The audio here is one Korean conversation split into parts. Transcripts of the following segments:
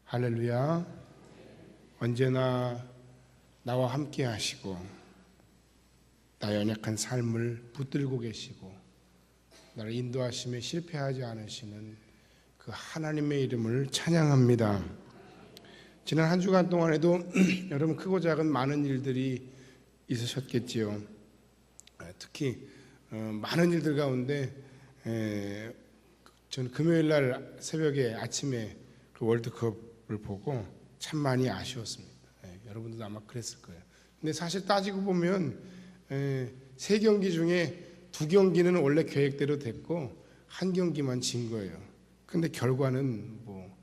할렐루야. 언제나 나와 함께 하시고 나 연약한 삶을 붙들고 계시고 나를 인도하심에 실패하지 않으시는 그 하나님의 이름을 찬양합니다. 지난 한 주간 동안에도 여러분 크고 작은 많은 일들이 있으셨겠지요. 특히 많은 일들 가운데 저는 금요일 날 새벽에 아침에 그 월드컵을 보고 참 많이 아쉬웠습니다. 여러분들도 아마 그랬을 거예요. 근데 사실 따지고 보면 3경기 중에 2경기는 원래 계획대로 됐고 1경기만 진 거예요. 근데 결과는 뭐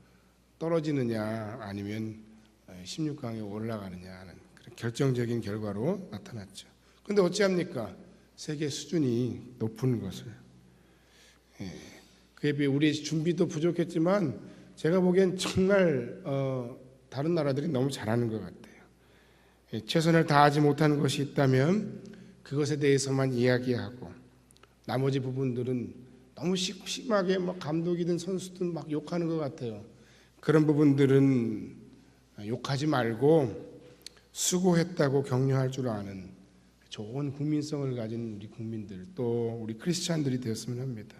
떨어지느냐 아니면 16강에 올라가느냐 하는 그런 결정적인 결과로 나타났죠. 근데 어찌합니까? 세계 수준이 높은 것을. 그에 비해 우리 준비도 부족했지만 제가 보기엔 정말 다른 나라들이 너무 잘하는 것 같아요. 최선을 다하지 못하는 것이 있다면 그것에 대해서만 이야기하고 나머지 부분들은 너무 심하게 막 감독이든 선수든 막 욕하는 것 같아요. 그런 부분들은 욕하지 말고 수고했다고 격려할 줄 아는 좋은 국민성을 가진 우리 국민들 또 우리 크리스찬들이 되었으면 합니다.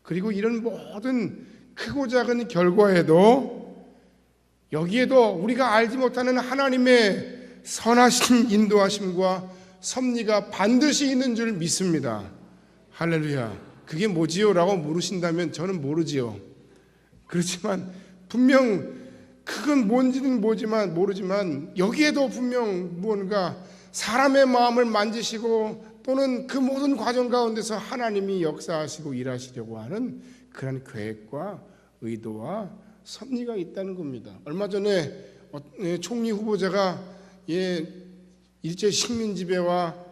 그리고 이런 모든 크고 작은 결과에도 여기에도 우리가 알지 못하는 하나님의 선하신 인도하심과 섭리가 반드시 있는 줄 믿습니다. 할렐루야. 그게 뭐지요? 라고 물으신다면 저는 모르지요. 그렇지만 분명 그건 뭔지는 모르지만 여기에도 분명 무언가 사람의 마음을 만지시고 또는 그 모든 과정 가운데서 하나님이 역사하시고 일하시려고 하는 그런 계획과 의도와 섭리가 있다는 겁니다. 얼마 전에 총리 후보자가 일제 식민 지배와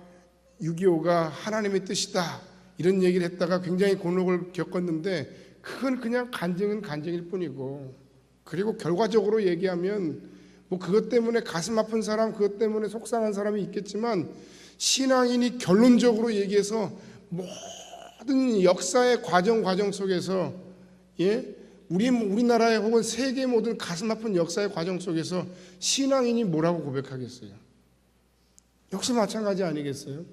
6.25가 하나님의 뜻이다 이런 얘기를 했다가 굉장히 곤혹을 겪었는데 그건 그냥 간증일 뿐이고 그리고 결과적으로 얘기하면 뭐 그것 때문에 가슴 아픈 사람 그것 때문에 속상한 사람이 있겠지만 신앙인이 결론적으로 얘기해서 모든 역사의 과정 속에서 우리나라의 혹은 세계 모든 가슴 아픈 역사의 과정 속에서 신앙인이 뭐라고 고백하겠어요? 역시 마찬가지 아니겠어요?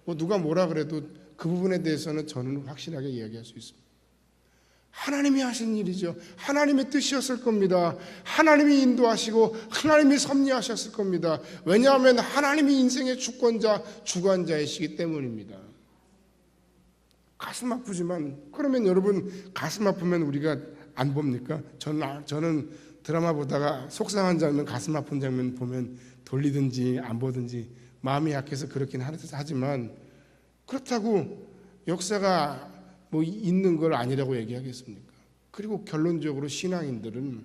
뭐 누가 뭐라 그래도 그 부분에 대해서는 저는 확실하게 이야기할 수 있습니다. 하나님이 하신 일이죠. 하나님의 뜻이었을 겁니다. 하나님이 인도하시고 하나님이 섭리하셨을 겁니다. 왜냐하면 하나님이 인생의 주권자, 주관자이시기 때문입니다. 가슴 아프지만 그러면 여러분 가슴 아프면 우리가 안 봅니까? 저는 드라마 보다가 속상한 장면, 가슴 아픈 장면 보면 돌리든지 안 보든지 마음이 약해서 그렇긴 하지만 그렇다고 역사가 뭐 있는 걸 아니라고 얘기하겠습니까? 그리고 결론적으로 신앙인들은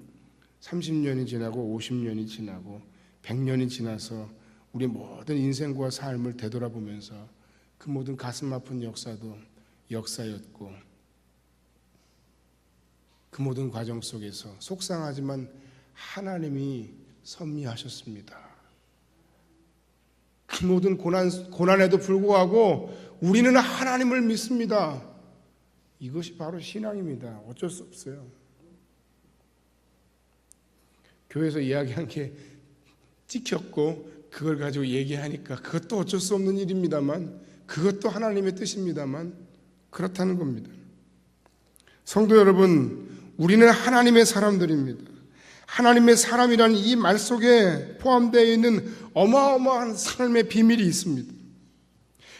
30년이 지나고 50년이 지나고 100년이 지나서 우리 모든 인생과 삶을 되돌아보면서 그 모든 가슴 아픈 역사도 역사였고 그 모든 과정 속에서 속상하지만 하나님이 섭리하셨습니다. 그 모든 고난에도 불구하고 우리는 하나님을 믿습니다. 이것이 바로 신앙입니다. 어쩔 수 없어요. 교회에서 이야기한 게 찍혔고 그걸 가지고 얘기하니까 그것도 어쩔 수 없는 일입니다만 그것도 하나님의 뜻입니다만 그렇다는 겁니다. 성도 여러분, 우리는 하나님의 사람들입니다. 하나님의 사람이라는 이 말 속에 포함되어 있는 어마어마한 삶의 비밀이 있습니다.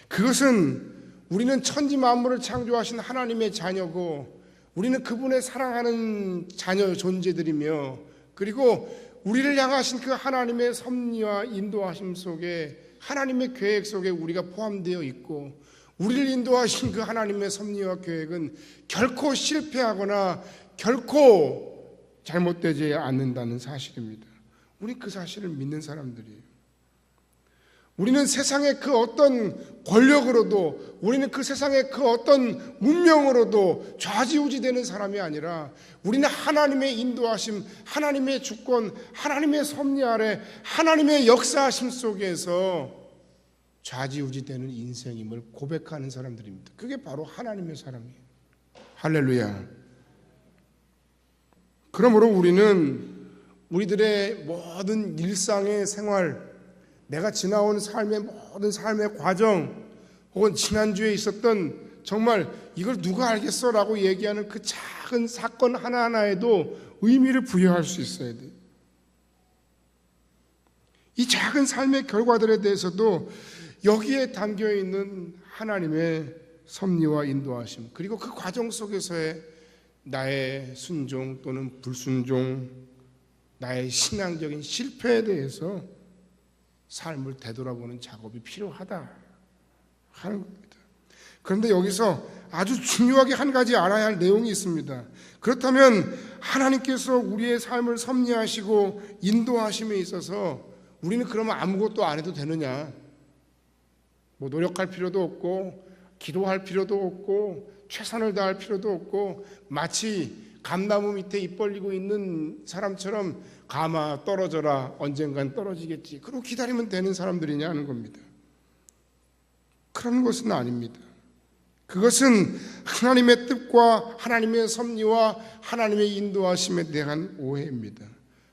그것은 우리는 천지 만물을 창조하신 하나님의 자녀고 우리는 그분의 사랑하는 자녀 존재들이며 그리고 우리를 향하신 그 하나님의 섭리와 인도하심 속에 하나님의 계획 속에 우리가 포함되어 있고 우리를 인도하신 그 하나님의 섭리와 계획은 결코 실패하거나 결코 잘못되지 않는다는 사실입니다. 우리 그 사실을 믿는 사람들이에요. 우리는 세상의 그 어떤 권력으로도 우리는 그 세상의 그 어떤 문명으로도 좌지우지되는 사람이 아니라 우리는 하나님의 인도하심, 하나님의 주권, 하나님의 섭리 아래 하나님의 역사하심 속에서 좌지우지되는 인생임을 고백하는 사람들입니다. 그게 바로 하나님의 사람이에요. 할렐루야. 그러므로 우리는 우리들의 모든 일상의 생활, 내가 지나온 삶의 모든 삶의 과정, 혹은 지난주에 있었던 정말 이걸 누가 알겠어? 라고 얘기하는 그 작은 사건 하나하나에도 의미를 부여할 수 있어야 돼요. 이 작은 삶의 결과들에 대해서도 여기에 담겨있는 하나님의 섭리와 인도하심, 그리고 그 과정 속에서의 나의 순종 또는 불순종, 나의 신앙적인 실패에 대해서 삶을 되돌아보는 작업이 필요하다 하는 겁니다. 그런데 여기서 아주 중요하게 한 가지 알아야 할 내용이 있습니다. 그렇다면 하나님께서 우리의 삶을 섭리하시고 인도하심에 있어서 우리는 그러면 아무것도 안 해도 되느냐? 뭐 노력할 필요도 없고 기도할 필요도 없고 최선을 다할 필요도 없고 마치 감나무 밑에 입 벌리고 있는 사람처럼 가마 떨어져라, 언젠간 떨어지겠지, 그러고 기다리면 되는 사람들이냐 하는 겁니다. 그런 것은 아닙니다. 그것은 하나님의 뜻과 하나님의 섭리와 하나님의 인도하심에 대한 오해입니다.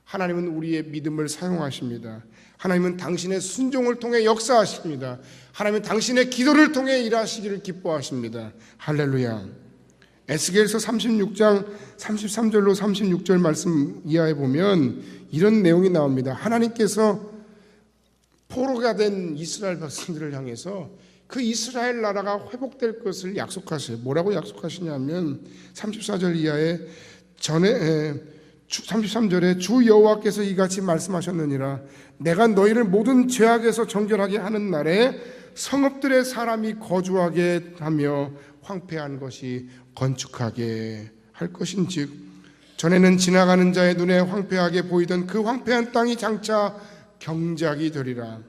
하나님은 우리의 믿음을 사용하십니다. 하나님은 당신의 순종을 통해 역사하십니다. 하나님은 당신의 기도를 통해 일하시기를 기뻐하십니다. 할렐루야. 에스겔서 36장 33절로 36절 말씀 이하에 보면 이런 내용이 나옵니다. 하나님께서 포로가 된 이스라엘 백성들을 향해서 그 이스라엘 나라가 회복될 것을 약속하세요. 뭐라고 약속하시냐면 34절 이하에 33절에 주 여호와께서 이같이 말씀하셨느니라. 내가 너희를 모든 죄악에서 정결하게 하는 날에 성읍들의 사람이 거주하게 하며 황폐한 것이 건축하게 할 것인즉, 전에는 지나가는 자의 눈에 황폐하게 보이던 그 황폐한 땅이 장차 경작이 되리라.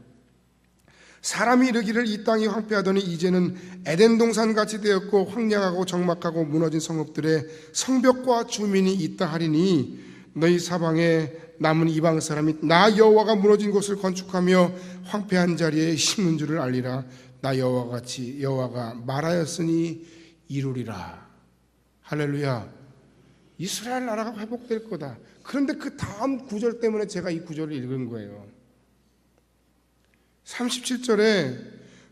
사람이 이르기를 이 땅이 황폐하더니 이제는 에덴 동산같이 되었고 황량하고 적막하고 무너진 성읍들의 성벽과 주민이 있다 하리니, 너희 사방에 남은 이방 사람이 나 여호와가 무너진 곳을 건축하며 황폐한 자리에 심는 줄을 알리라. 나 여호와같이 여호와가 말하였으니 이루리라. 할렐루야. 이스라엘 나라가 회복될 거다. 그런데 그 다음 구절 때문에 제가 이 구절을 읽은 거예요. 37절에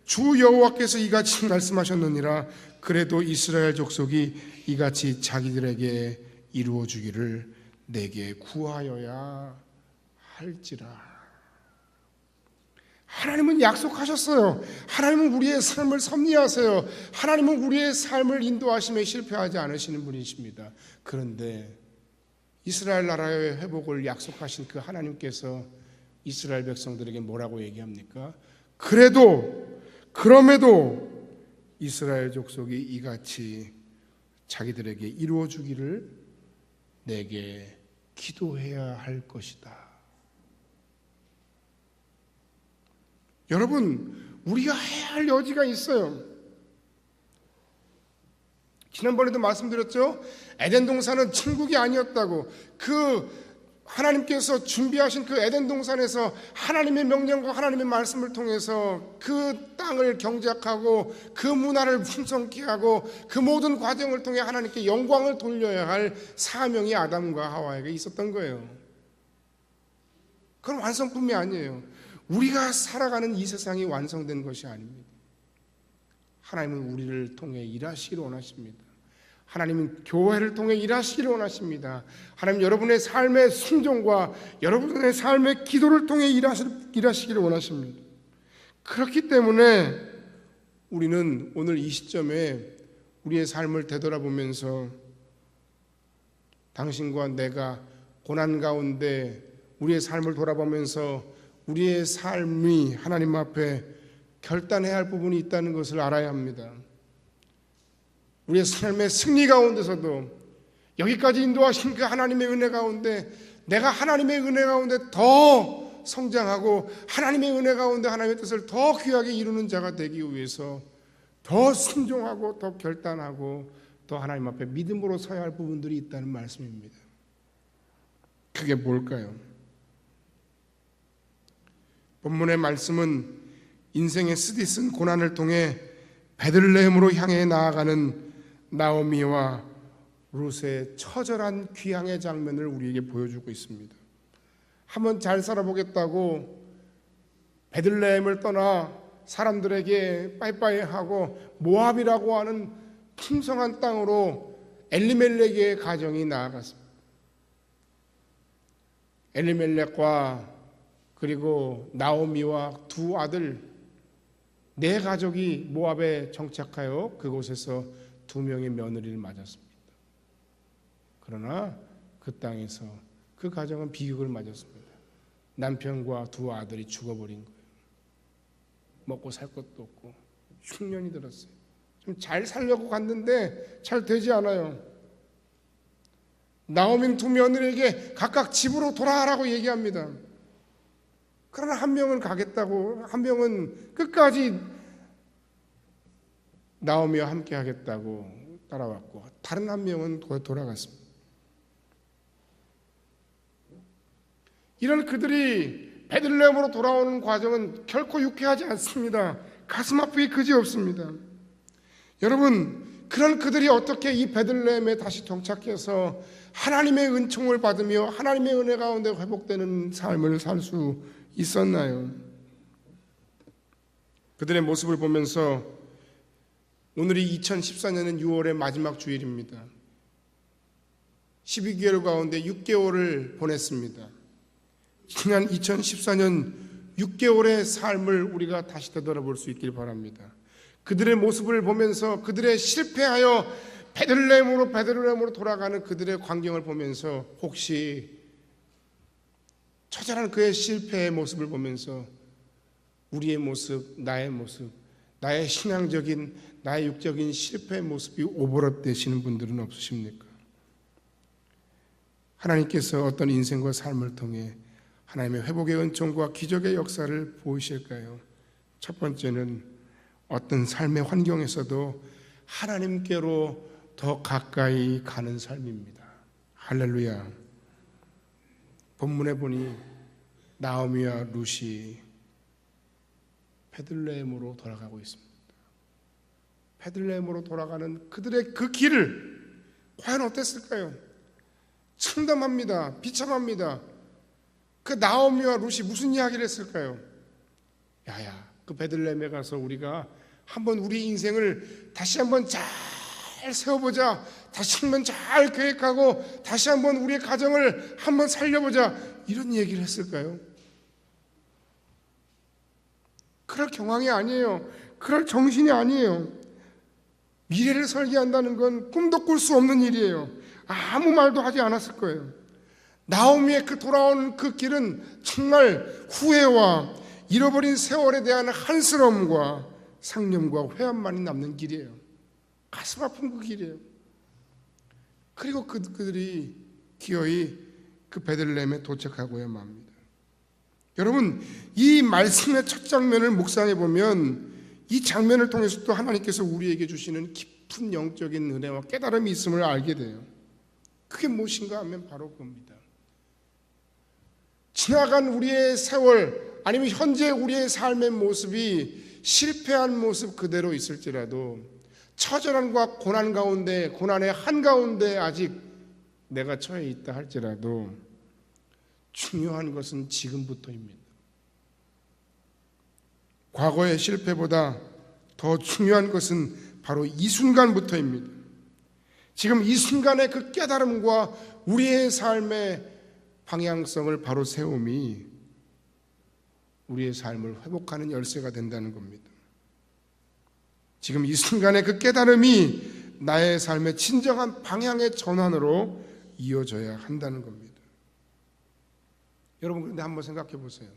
주 여호와께서 이같이 말씀하셨느니라. 그래도 이스라엘 족속이 이같이 자기들에게 이루어 주기를 내게 구하여야 할지라. 하나님은 약속하셨어요. 하나님은 우리의 삶을 섭리하세요. 하나님은 우리의 삶을 인도하심에 실패하지 않으시는 분이십니다. 그런데 이스라엘 나라의 회복을 약속하신 그 하나님께서 이스라엘 백성들에게 뭐라고 얘기합니까? 그럼에도 이스라엘 족속이 이같이 자기들에게 이루어 주기를 내게 기도해야 할 것이다. 여러분, 우리가 해야 할 여지가 있어요. 지난번에도 말씀드렸죠? 에덴 동산은 천국이 아니었다고. 그 하나님께서 준비하신 그 에덴 동산에서 하나님의 명령과 하나님의 말씀을 통해서 그 땅을 경작하고 그 문화를 풍성케 하고 그 모든 과정을 통해 하나님께 영광을 돌려야 할 사명이 아담과 하와에게 있었던 거예요. 그건 완성품이 아니에요. 우리가 살아가는 이 세상이 완성된 것이 아닙니다. 하나님은 우리를 통해 일하시기를 원하십니다. 하나님은 교회를 통해 일하시기를 원하십니다. 하나님 여러분의 삶의 순종과 여러분의 삶의 기도를 통해 일하시기를 원하십니다. 그렇기 때문에 우리는 오늘 이 시점에 우리의 삶을 되돌아보면서 당신과 내가 고난 가운데 우리의 삶을 돌아보면서 우리의 삶이 하나님 앞에 결단해야 할 부분이 있다는 것을 알아야 합니다. 우리의 삶의 승리 가운데서도 여기까지 인도하신 그 하나님의 은혜 가운데 내가 하나님의 은혜 가운데 더 성장하고 하나님의 은혜 가운데 하나님의 뜻을 더 귀하게 이루는 자가 되기 위해서 더 순종하고 더 결단하고 더 하나님 앞에 믿음으로 서야 할 부분들이 있다는 말씀입니다. 그게 뭘까요? 본문의 말씀은 인생의 쓰디쓴 고난을 통해 베들레헴으로 향해 나아가는 나오미와 룻의 처절한 귀향의 장면을 우리에게 보여주고 있습니다. 한번 잘 살아보겠다고 베들레헴을 떠나 사람들에게 빠이빠이하고 모압이라고 하는 풍성한 땅으로 엘리멜렉의 가정이 나아갔습니다. 엘리멜렉과 그리고 나오미와 두 아들 네 가족이 모압에 정착하여 그곳에서 두 명의 며느리를 맞았습니다. 그러나 그 땅에서 그 가정은 비극을 맞았습니다. 남편과 두 아들이 죽어버린 거예요. 먹고 살 것도 없고 흉년이 들었어요. 좀 잘 살려고 갔는데 잘 되지 않아요. 나오미는 두 며느리에게 각각 집으로 돌아가라고 얘기합니다. 그러나 한 명은 가겠다고, 한 명은 끝까지 나오미와 함께 하겠다고 따라왔고, 다른 한 명은 돌아갔습니다. 이런 그들이 베들레헴으로 돌아오는 과정은 결코 유쾌하지 않습니다. 가슴 아프기 그지없습니다. 여러분, 그런 그들이 어떻게 이 베들레헴에 다시 정착해서 하나님의 은총을 받으며 하나님의 은혜 가운데 회복되는 삶을 살 수 있었나요? 그들의 모습을 보면서 오늘이 2014년은 6월의 마지막 주일입니다. 12개월 가운데 6개월을 보냈습니다. 지난 2014년 6개월의 삶을 우리가 다시 되돌아볼 수 있길 바랍니다. 그들의 모습을 보면서 그들의 실패하여 베들레헴으로 돌아가는 그들의 광경을 보면서 혹시 처절한 그의 실패의 모습을 보면서 우리의 모습, 나의 신앙적인, 나의 육적인 실패의 모습이 오버랩되시는 분들은 없으십니까? 하나님께서 어떤 인생과 삶을 통해 하나님의 회복의 은총과 기적의 역사를 보이실까요? 첫 번째는 어떤 삶의 환경에서도 하나님께로 더 가까이 가는 삶입니다. 할렐루야. 본문에 보니 나오미와 룻이 베들레헴으로 돌아가고 있습니다. 베들레헴으로 돌아가는 그들의 그 길을 과연 어땠을까요? 참담합니다. 비참합니다. 그 나오미와 룻이 무슨 이야기를 했을까요? 야야, 그 베들레헴에 가서 우리가 한번 우리 인생을 다시 한번 잘 세워보자. 다시 한번 잘 계획하고 다시 한번 우리의 가정을 한번 살려보자. 이런 얘기를 했을까요? 그럴 경황이 아니에요. 그럴 정신이 아니에요. 미래를 설계한다는 건 꿈도 꿀 수 없는 일이에요. 아무 말도 하지 않았을 거예요. 나오미의 그 돌아온 그 길은 정말 후회와 잃어버린 세월에 대한 한스러움과 상념과 회한만이 남는 길이에요. 가슴 아픈 그 길이에요. 그리고 그들이 기어이 그 베들레헴에 도착하고야 맙니다. 여러분, 이 말씀의 첫 장면을 묵상해 보면 이 장면을 통해서 또 하나님께서 우리에게 주시는 깊은 영적인 은혜와 깨달음이 있음을 알게 돼요. 그게 무엇인가 하면 바로 그겁니다. 지나간 우리의 세월 아니면 현재 우리의 삶의 모습이 실패한 모습 그대로 있을지라도 처절함과 고난 가운데, 고난의 한가운데 아직 내가 처해 있다 할지라도 중요한 것은 지금부터입니다. 과거의 실패보다 더 중요한 것은 바로 이 순간부터입니다. 지금 이 순간의 그 깨달음과 우리의 삶의 방향성을 바로 세움이 우리의 삶을 회복하는 열쇠가 된다는 겁니다. 지금 이 순간의 그 깨달음이 나의 삶의 진정한 방향의 전환으로 이어져야 한다는 겁니다. 여러분, 그런데 한번 생각해 보세요.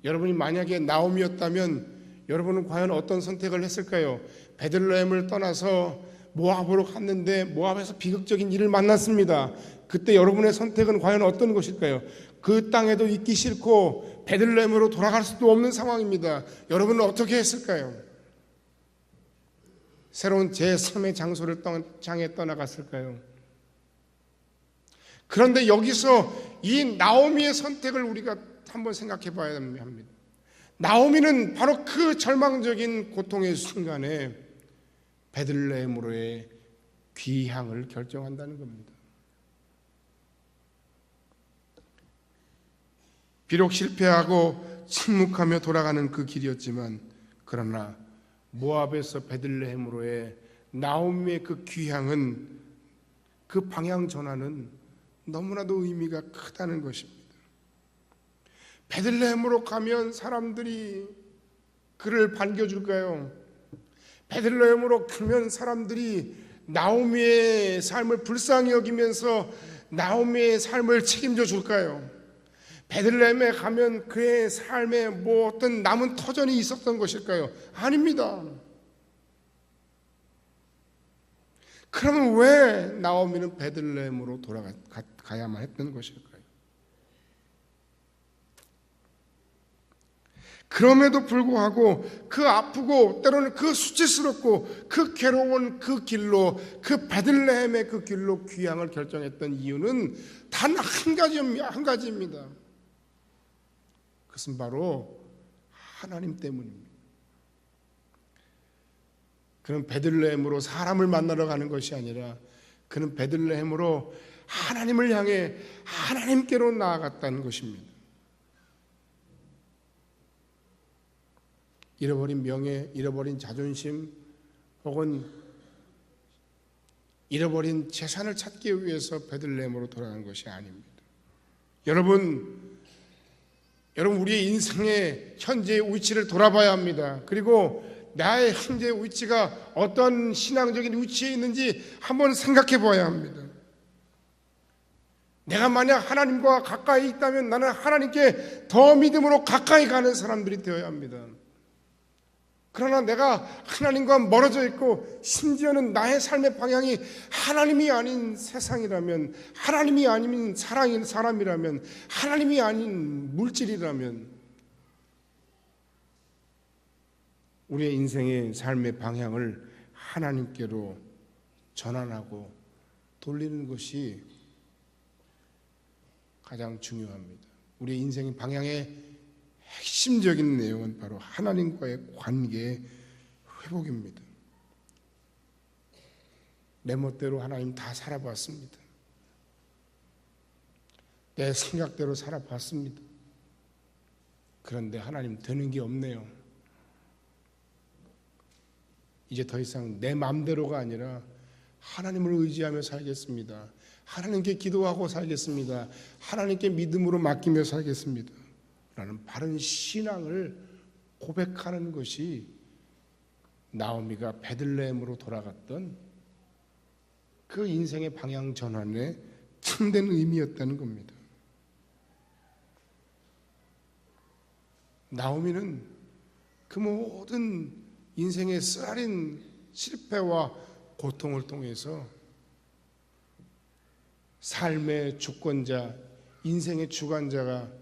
여러분이 만약에 나오미였다면 여러분은 과연 어떤 선택을 했을까요? 베들레헴을 떠나서 모압으로 갔는데 모압에서 비극적인 일을 만났습니다. 그때 여러분의 선택은 과연 어떤 것일까요? 그 땅에도 있기 싫고 베들레헴으로 돌아갈 수도 없는 상황입니다. 여러분은 어떻게 했을까요? 새로운 제3의 장소를 향해 떠나갔을까요? 그런데 여기서 이 나오미의 선택을 우리가 한번 생각해 봐야 합니다. 나오미는 바로 그 절망적인 고통의 순간에 베들레헴으로의 귀향을 결정한다는 겁니다. 비록 실패하고 침묵하며 돌아가는 그 길이었지만, 그러나 모압에서 베들레헴으로의 나오미의 그 귀향은, 그 방향 전환은 너무나도 의미가 크다는 것입니다. 베들레헴으로 가면 사람들이 그를 반겨줄까요? 베들레헴으로 가면 사람들이 나오미의 삶을 불쌍히 여기면서 나오미의 삶을 책임져 줄까요? 베들레헴에 가면 그의 삶에 뭐 어떤 남은 터전이 있었던 것일까요? 아닙니다. 그러면 왜 나오미는 베들레헴으로 돌아가야만 했던 것일까요? 그럼에도 불구하고 그 아프고 때로는 그 수치스럽고 그 괴로운 그 길로, 그 베들레헴의 그 길로 귀향을 결정했던 이유는 단 한 가지입니다. 그것은 바로 하나님 때문입니다. 그는 베들레헴으로 사람을 만나러 가는 것이 아니라 그는 베들레헴으로 하나님을 향해 하나님께로 나아갔다는 것입니다. 잃어버린 명예, 잃어버린 자존심, 혹은 잃어버린 재산을 찾기 위해서 베들레헴으로 돌아간 것이 아닙니다. 여러분 우리의 인생의 현재의 위치를 돌아봐야 합니다. 그리고 나의 현재의 위치가 어떤 신앙적인 위치에 있는지 한번 생각해 봐야 합니다. 내가 만약 하나님과 가까이 있다면 나는 하나님께 더 믿음으로 가까이 가는 사람들이 되어야 합니다. 그러나 내가 하나님과 멀어져 있고 심지어는 나의 삶의 방향이 하나님이 아닌 세상이라면, 하나님이 아닌 사람이라면, 하나님이 아닌 물질이라면 우리의 인생의 삶의 방향을 하나님께로 전환하고 돌리는 것이 가장 중요합니다. 우리의 인생의 방향의 핵심적인 내용은 바로 하나님과의 관계의 회복입니다. 내 멋대로 하나님 다 살아봤습니다. 내 생각대로 살아봤습니다. 그런데 하나님 되는 게 없네요. 이제 더 이상 내 마음대로가 아니라 하나님을 의지하며 살겠습니다. 하나님께 기도하고 살겠습니다. 하나님께 믿음으로 맡기며 살겠습니다. 라는 바른 신앙을 고백하는 것이 나오미가 베들레헴으로 돌아갔던 그 인생의 방향 전환의 참된 의미였다는 겁니다. 나오미는 그 모든 인생의 쓰라린 실패와 고통을 통해서 삶의 주권자, 인생의 주관자가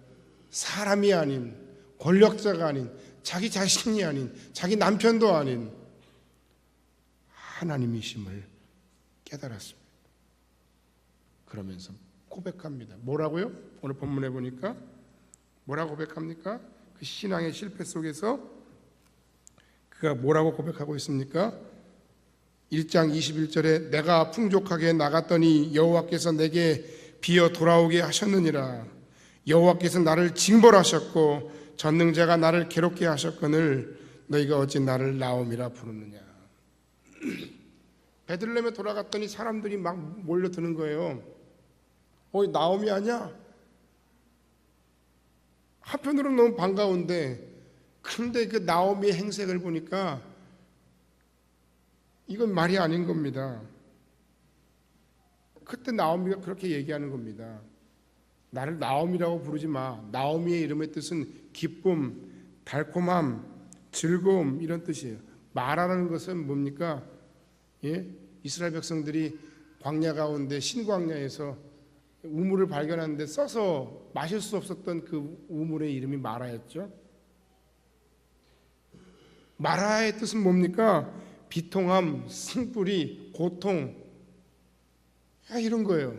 사람이 아닌, 권력자가 아닌, 자기 자신이 아닌, 자기 남편도 아닌 하나님이심을 깨달았습니다. 그러면서 고백합니다. 뭐라고요? 오늘 본문에 보니까 뭐라고 고백합니까? 그 신앙의 실패 속에서 그가 뭐라고 고백하고 있습니까? 1장 21절에 내가 풍족하게 나갔더니 여호와께서 내게 비어 돌아오게 하셨느니라. 여호와께서 나를 징벌하셨고 전능자가 나를 괴롭게 하셨거늘 너희가 어찌 나를 나오미라 부르느냐. 베들레헴에 돌아갔더니 사람들이 막 몰려드는 거예요. 나오미 아니야? 한편으로는 너무 반가운데, 그런데 그 나오미의 행색을 보니까 이건 말이 아닌 겁니다. 그때 나오미가 그렇게 얘기하는 겁니다. 나를 나오미라고 부르지 마. 나오미의 이름의 뜻은 기쁨, 달콤함, 즐거움 이런 뜻이에요. 마라라는 것은 뭡니까? 이스라엘 백성들이 광야 가운데 신광야에서 우물을 발견하는데 써서 마실 수 없었던 그 우물의 이름이 마라였죠. 마라의 뜻은 뭡니까? 비통함, 승뿌리, 고통, 이런 거예요.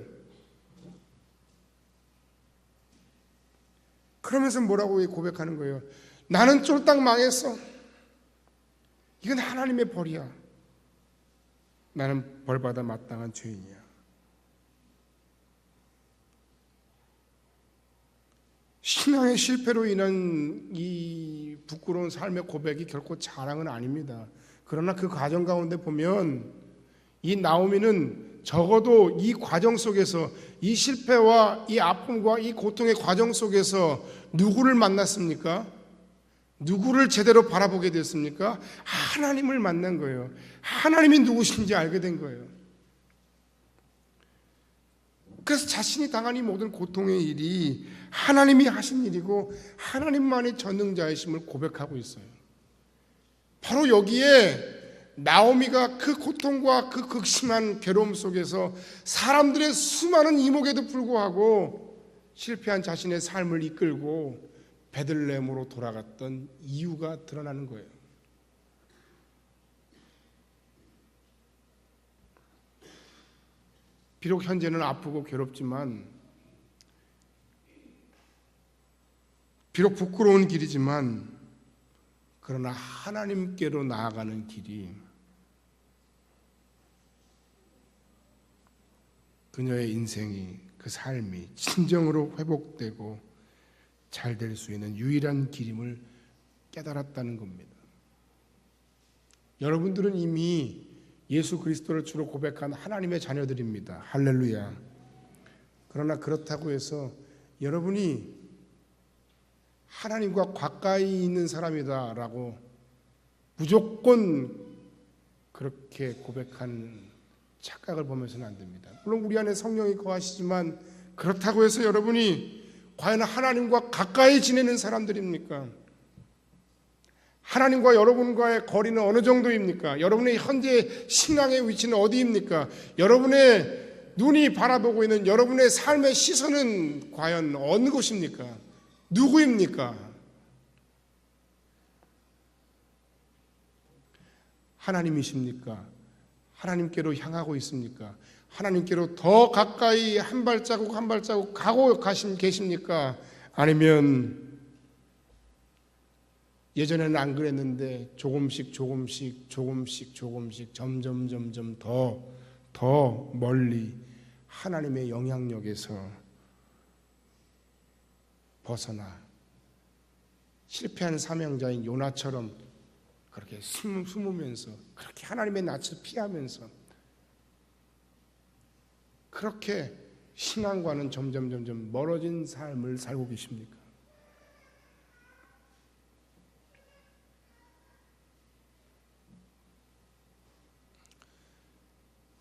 그러면서 뭐라고 고백하는 거예요? 나는 쫄딱 망했어. 이건 하나님의 벌이야. 나는 벌받아 마땅한 죄인이야. 신앙의 실패로 인한 이 부끄러운 삶의 고백이 결코 자랑은 아닙니다. 그러나 그 과정 가운데 보면 이 나오미는 적어도 이 과정 속에서 이 실패와 이 아픔과 이 고통의 과정 속에서 누구를 만났습니까? 누구를 제대로 바라보게 됐습니까? 하나님을 만난 거예요. 하나님이 누구신지 알게 된 거예요. 그래서 자신이 당한 이 모든 고통의 일이 하나님이 하신 일이고 하나님만이 전능자이심을 고백하고 있어요. 바로 여기에 나오미가 그 고통과 그 극심한 괴로움 속에서 사람들의 수많은 이목에도 불구하고 실패한 자신의 삶을 이끌고 베들레헴으로 돌아갔던 이유가 드러나는 거예요. 비록 현재는 아프고 괴롭지만, 비록 부끄러운 길이지만, 그러나 하나님께로 나아가는 길이 그녀의 인생이, 그 삶이 진정으로 회복되고 잘 될 수 있는 유일한 길임을 깨달았다는 겁니다. 여러분들은 이미 예수 그리스도를 주로 고백한 하나님의 자녀들입니다. 할렐루야. 그러나 그렇다고 해서 여러분이 하나님과 가까이 있는 사람이다라고 무조건 그렇게 고백한 착각을 보면서는 안 됩니다. 물론 우리 안에 성령이 거하시지만 그렇다고 해서 여러분이 과연 하나님과 가까이 지내는 사람들입니까? 하나님과 여러분과의 거리는 어느 정도입니까? 여러분의 현재 신앙의 위치는 어디입니까? 여러분의 눈이 바라보고 있는 여러분의 삶의 시선은 과연 어느 곳입니까? 누구입니까? 하나님이십니까? 하나님께로 향하고 있습니까? 하나님께로 더 가까이 한 발자국 한 발자국 가고 계십니까? 아니면 예전에는 안 그랬는데 조금씩 점점 더 멀리 하나님의 영향력에서 벗어나 실패한 사명자인 요나처럼 그렇게 숨으면서 그렇게 하나님의 낯을 피하면서 그렇게 신앙과는 점점 멀어진 삶을 살고 계십니까?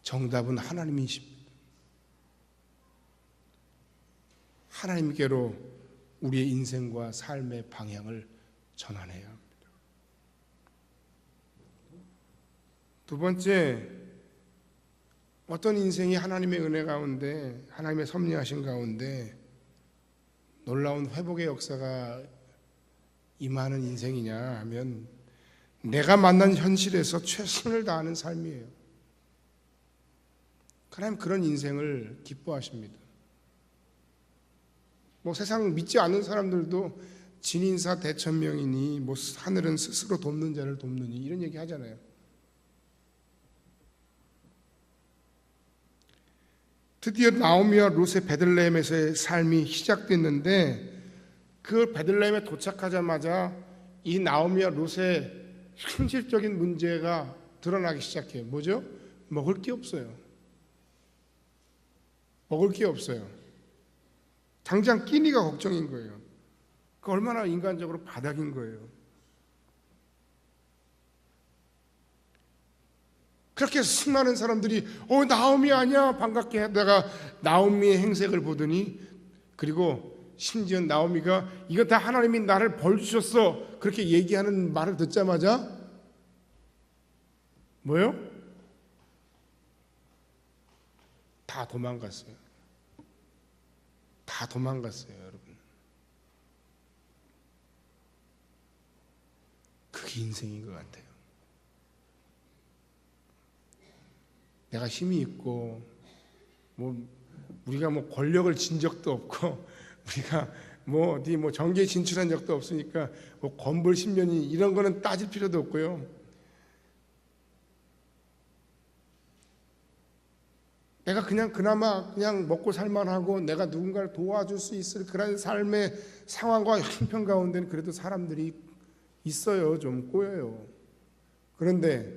정답은 하나님이십니다. 하나님께로 우리의 인생과 삶의 방향을 전환해야 합니다. 두 번째, 어떤 인생이 하나님의 은혜 가운데, 하나님의 섭리하신 가운데 놀라운 회복의 역사가 임하는 인생이냐 하면 내가 만난 현실에서 최선을 다하는 삶이에요. 하나님 그런 인생을 기뻐하십니다. 세상 믿지 않는 사람들도 진인사 대천명이니 하늘은 스스로 돕는 자를 돕느니 이런 얘기 하잖아요. 드디어 나오미와 룻의 베들레헴에서의 삶이 시작됐는데 그 베들레헴에 도착하자마자 이 나오미와 룻의 현실적인 문제가 드러나기 시작해요. 뭐죠? 먹을 게 없어요. 먹을 게 없어요. 당장 끼니가 걱정인 거예요. 그 얼마나 인간적으로 바닥인 거예요. 그렇게 수많은 사람들이 나오미 아니야 반갑게 하다가 나오미의 행색을 보더니, 그리고 심지어 나오미가 이거 다 하나님이 나를 벌 주셨어 그렇게 얘기하는 말을 듣자마자 뭐요? 다 도망갔어요. 다 도망갔어요, 여러분. 그게 인생인 것 같아요. 내가 힘이 있고 우리가 권력을 진 적도 없고 우리가 어디 정계에 진출한 적도 없으니까 권벌 10년이 이런 거는 따질 필요도 없고요. 내가 그냥 그나마 그냥 먹고 살만하고 내가 누군가를 도와줄 수 있을 그런 삶의 상황과 형편 가운데는 그래도 사람들이 있어요. 좀 꼬여요. 그런데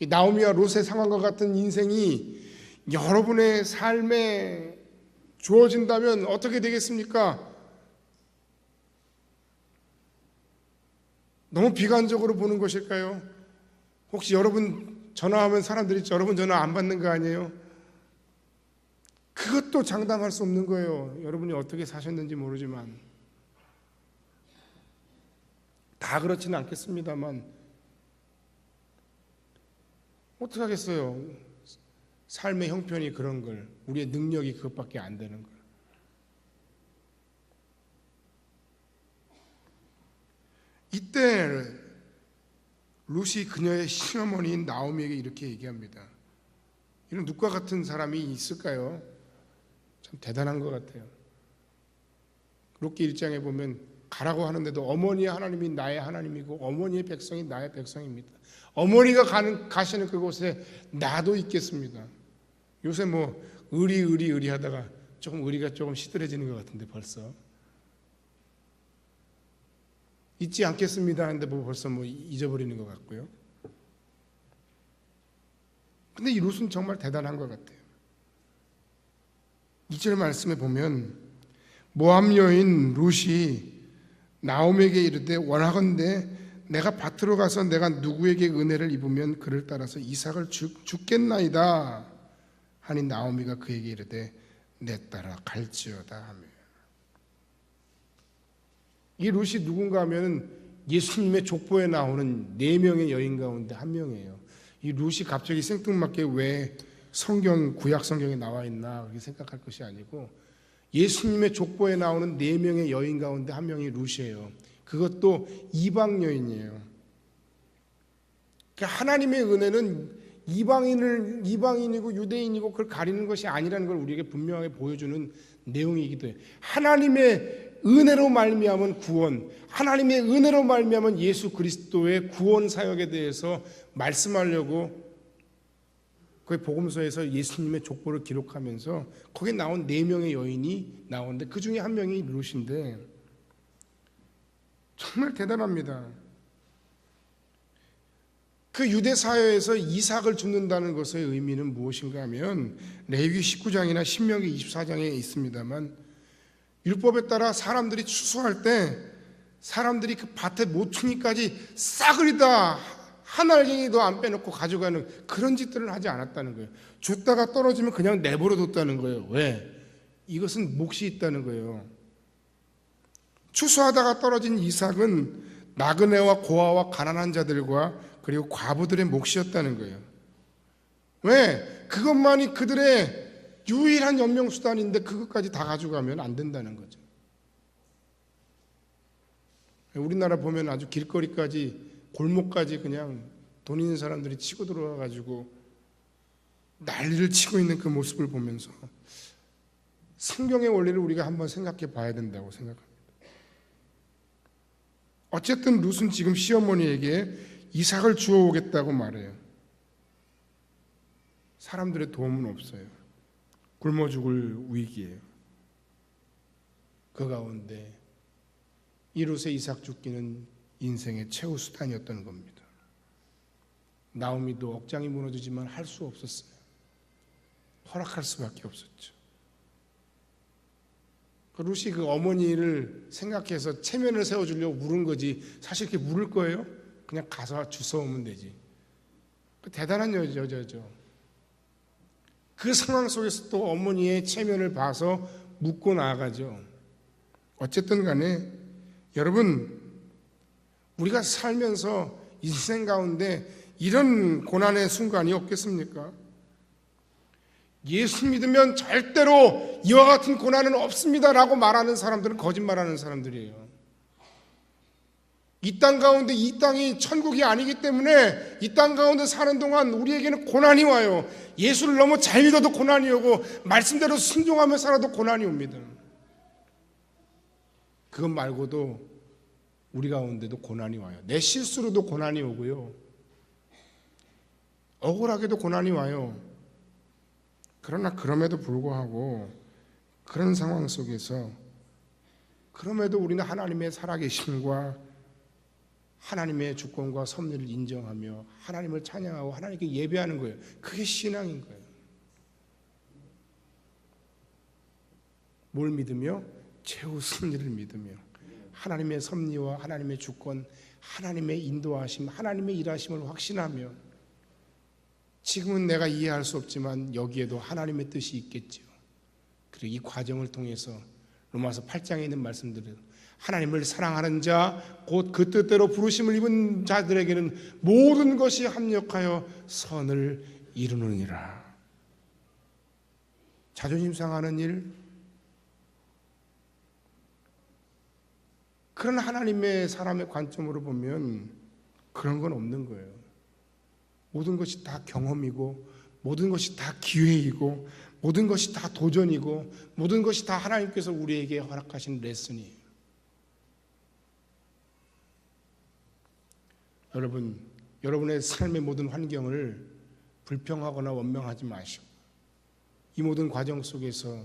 이 나오미와 롯의 상황과 같은 인생이 여러분의 삶에 주어진다면 어떻게 되겠습니까? 너무 비관적으로 보는 것일까요? 혹시 여러분 전화하면 사람들이 여러분 전화 안 받는 거 아니에요? 그것도 장담할 수 없는 거예요. 여러분이 어떻게 사셨는지 모르지만 다 그렇지는 않겠습니다만 어떻게 하겠어요? 삶의 형편이 그런 걸, 우리의 능력이 그것밖에 안 되는 걸. 이때 룻이 그녀의 시어머니인 나오미에게 이렇게 얘기합니다. 이런 룻과 같은 사람이 있을까요? 참 대단한 것 같아요. 룻기 1장에 보면 가라고 하는데도 어머니의 하나님이 나의 하나님이고 어머니의 백성이 나의 백성입니다. 어머니가 가시는 그곳에 나도 있겠습니다. 요새 뭐 의리 하다가 조금 의리가 조금 시들해지는 것 같은데 벌써 잊지 않겠습니다 하는데 뭐 벌써 뭐 잊어버리는 것 같고요. 근데 이 룻은 정말 대단한 것 같아요. 2절 말씀에 보면 모압 여인 룻이 나오미에게 이르되 원하건대 내가 밭으로 가서 내가 누구에게 은혜를 입으면 그를 따라서 이삭을 죽겠나이다 하니 나오미가 그에게 이르되 내 따라 갈지어다 하며. 이 룻이 누군가 하면 예수님의 족보에 나오는 4명의 여인 가운데 한 명이에요. 이 룻이 갑자기 생뚱맞게 왜 구약 성경에 나와 있나 그렇게 생각할 것이 아니고 예수님의 족보에 나오는 4명의 여인 가운데 한 명이 룻이에요. 그것도 이방 여인이에요. 그러니까 하나님의 은혜는 이방인이고 유대인이고 그걸 가리는 것이 아니라는 걸 우리에게 분명하게 보여주는 내용이기도 해요. 하나님의 은혜로 말미암은 구원, 하나님의 은혜로 말미암은 예수 그리스도의 구원 사역에 대해서 말씀하려고 그 복음서에서 예수님의 족보를 기록하면서 거기에 나온 4명의 여인이 나오는데 그 중에 한 명이 룻인데 정말 대단합니다. 그 유대 사회에서 이삭을 죽는다는 것의 의미는 무엇인가 하면 레위기 19장이나 신명기 24장에 있습니다만 율법에 따라 사람들이 추수할 때 사람들이 그 밭의 모퉁이까지 싸그리다 한 알갱이도 안 빼놓고 가져가는 그런 짓들을 하지 않았다는 거예요. 줬다가 떨어지면 그냥 내버려 뒀다는 거예요. 왜? 이것은 몫이 있다는 거예요. 추수하다가 떨어진 이삭은 나그네와 고아와 가난한 자들과 그리고 과부들의 몫이었다는 거예요. 왜? 그것만이 그들의 유일한 연명수단인데 그것까지 다 가져가면 안 된다는 거죠. 우리나라 보면 아주 길거리까지 골목까지 그냥 돈 있는 사람들이 치고 들어와가지고 난리를 치고 있는 그 모습을 보면서 성경의 원리를 우리가 한번 생각해 봐야 된다고 생각합니다. 어쨌든 룻은 지금 시어머니에게 이삭을 주워오겠다고 말해요. 사람들의 도움은 없어요. 굶어 죽을 위기예요. 그 가운데 이 룻의 이삭 죽기는 인생의 최후 수단이었던 겁니다. 나오미도 억장이 무너지지만 할 수 없었어요. 허락할 수밖에 없었죠. 그 룻이 그 어머니를 생각해서 체면을 세워주려고 물은 거지 사실 이렇게 물을 거예요? 그냥 가서 주워오면 되지. 대단한 여자죠. 그 상황 속에서 또 어머니의 체면을 봐서 묻고 나아가죠. 어쨌든 간에 여러분 우리가 살면서 인생 가운데 이런 고난의 순간이 없겠습니까? 예수 믿으면 절대로 이와 같은 고난은 없습니다라고 말하는 사람들은 거짓말하는 사람들이에요. 이 땅 가운데 이 땅이 천국이 아니기 때문에 이 땅 가운데 사는 동안 우리에게는 고난이 와요. 예수를 너무 잘 믿어도 고난이 오고 말씀대로 순종하며 살아도 고난이 옵니다. 그것 말고도 우리 가운데도 고난이 와요. 내 실수로도 고난이 오고요. 억울하게도 고난이 와요. 그러나 그럼에도 불구하고 그런 상황 속에서 그럼에도 우리는 하나님의 살아계심과 하나님의 주권과 섭리를 인정하며 하나님을 찬양하고 하나님께 예배하는 거예요. 그게 신앙인 거예요. 뭘 믿으며? 최후 승리를 믿으며 하나님의 섭리와 하나님의 주권, 하나님의 인도하심, 하나님의 일하심을 확신하며 지금은 내가 이해할 수 없지만 여기에도 하나님의 뜻이 있겠죠. 그리고 이 과정을 통해서 로마서 8장에 있는 말씀들은 하나님을 사랑하는 자, 곧 그 뜻대로 부르심을 입은 자들에게는 모든 것이 합력하여 선을 이루느니라. 자존심 상하는 일, 그런 하나님의 사람의 관점으로 보면 그런 건 없는 거예요. 모든 것이 다 경험이고 모든 것이 다 기회이고 모든 것이 다 도전이고 모든 것이 다 하나님께서 우리에게 허락하신 레슨이에요. 여러분, 여러분의 삶의 모든 환경을 불평하거나 원망하지 마시고 이 모든 과정 속에서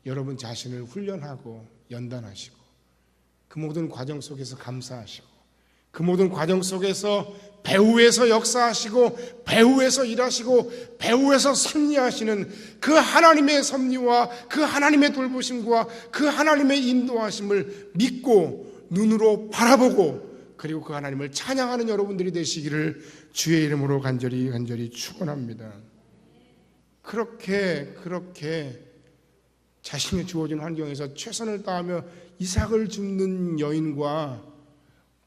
여러분 자신을 훈련하고 연단하시고 그 모든 과정 속에서 감사하시고 그 모든 과정 속에서 배후에서 역사하시고 배후에서 일하시고 배후에서 승리하시는 그 하나님의 섭리와 그 하나님의 돌보심과 그 하나님의 인도하심을 믿고 눈으로 바라보고 그리고 그 하나님을 찬양하는 여러분들이 되시기를 주의 이름으로 간절히 축원합니다. 그렇게 자신이 주어진 환경에서 최선을 다하며 이삭을 줍는 여인과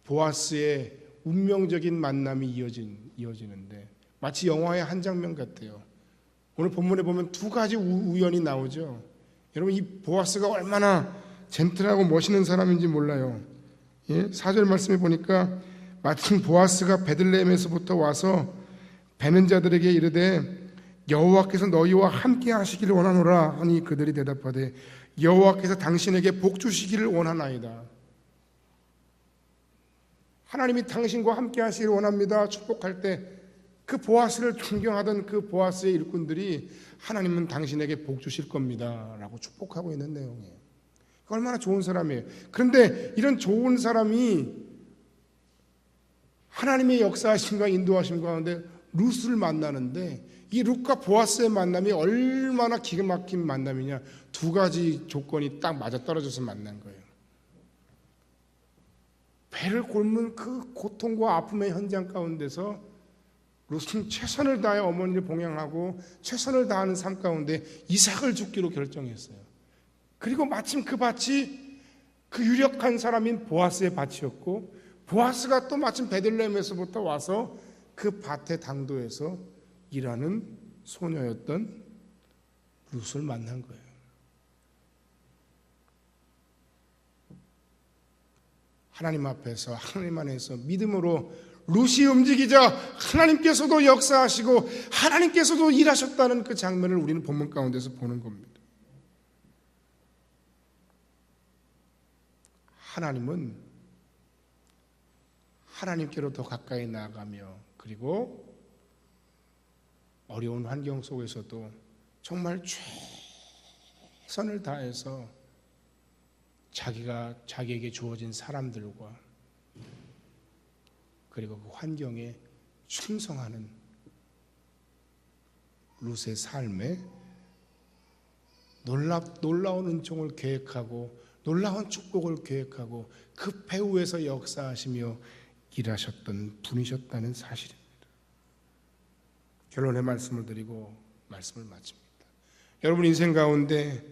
보아스의 운명적인 만남이 이어지는데 마치 영화의 한 장면 같아요. 오늘 본문에 보면 두 가지 우연이 나오죠. 여러분, 이 보아스가 얼마나 젠틀하고 멋있는 사람인지 몰라요. 4절 말씀에 보니까 마침 보아스가 베들레헴에서부터 와서 베는 자들에게 이르되 여호와께서 너희와 함께 하시기를 원하노라 하니 그들이 대답하되 여호와께서 당신에게 복 주시기를 원하나이다. 하나님이 당신과 함께 하시기를 원합니다. 축복할 때 그 보아스를 존경하던 그 보아스의 일꾼들이 하나님은 당신에게 복 주실 겁니다 라고 축복하고 있는 내용이에요. 얼마나 좋은 사람이에요. 그런데 이런 좋은 사람이 하나님의 역사하심과 인도하심 가운데 룻을 만나는데 이 룻과 보아스의 만남이 얼마나 기가 막힌 만남이냐. 두 가지 조건이 딱 맞아떨어져서 만난 거예요. 배를 곪은 그 고통과 아픔의 현장 가운데서 룻은 최선을 다해 어머니를 봉양하고 최선을 다하는 삶 가운데 이삭을 죽기로 결정했어요. 그리고 마침 그 밭이 그 유력한 사람인 보아스의 밭이었고 보아스가 또 마침 베들레헴에서부터 와서 그 밭의 당도에서 일하는 소녀였던 룻을 만난 거예요. 하나님 앞에서 하나님 안에서 믿음으로 룻이 움직이자 하나님께서도 역사하시고 하나님께서도 일하셨다는 그 장면을 우리는 본문 가운데서 보는 겁니다. 하나님은 하나님께로 더 가까이 나아가며 그리고 어려운 환경 속에서도 정말 최선을 다해서 자기에게 주어진 사람들과 그리고 그 환경에 충성하는 룻의 삶에 놀라운 은총을 계획하고 놀라운 축복을 계획하고 그 배후에서 역사하시며 일하셨던 분이셨다는 사실입니다. 결론의 말씀을 드리고 말씀을 마칩니다. 여러분 인생 가운데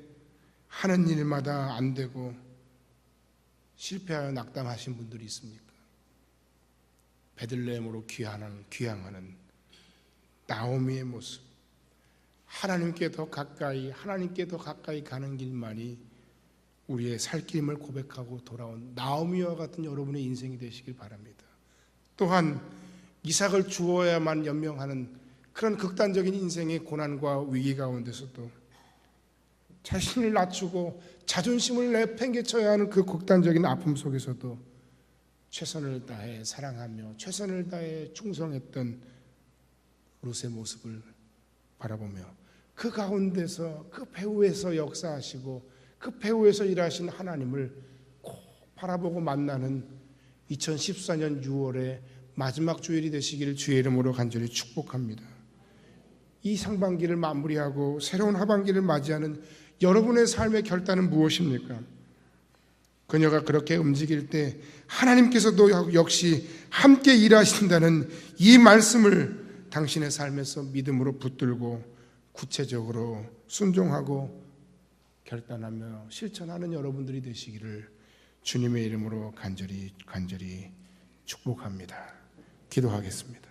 하는 일마다 안 되고 실패하여 낙담하신 분들이 있습니까? 베들레헴으로 귀향하는 나오미의 모습, 하나님께 더 가까이 가는 길만이 우리의 살 길임을 고백하고 돌아온 나오미와 같은 여러분의 인생이 되시길 바랍니다. 또한 이삭을 주어야만 연명하는 그런 극단적인 인생의 고난과 위기 가운데서도 자신을 낮추고 자존심을 내팽개쳐야 하는 그 극단적인 아픔 속에서도 최선을 다해 사랑하며 최선을 다해 충성했던 룻의 모습을 바라보며 그 가운데서 그 배후에서 역사하시고 그 배후에서 일하신 하나님을 꼭 바라보고 만나는 2014년 6월의 마지막 주일이 되시기를 주의 이름으로 간절히 축복합니다. 이 상반기를 마무리하고 새로운 하반기를 맞이하는 여러분의 삶의 결단은 무엇입니까? 그녀가 그렇게 움직일 때 하나님께서도 역시 함께 일하신다는 이 말씀을 당신의 삶에서 믿음으로 붙들고 구체적으로 순종하고 결단하며 실천하는 여러분들이 되시기를 주님의 이름으로 간절히 축복합니다. 기도하겠습니다.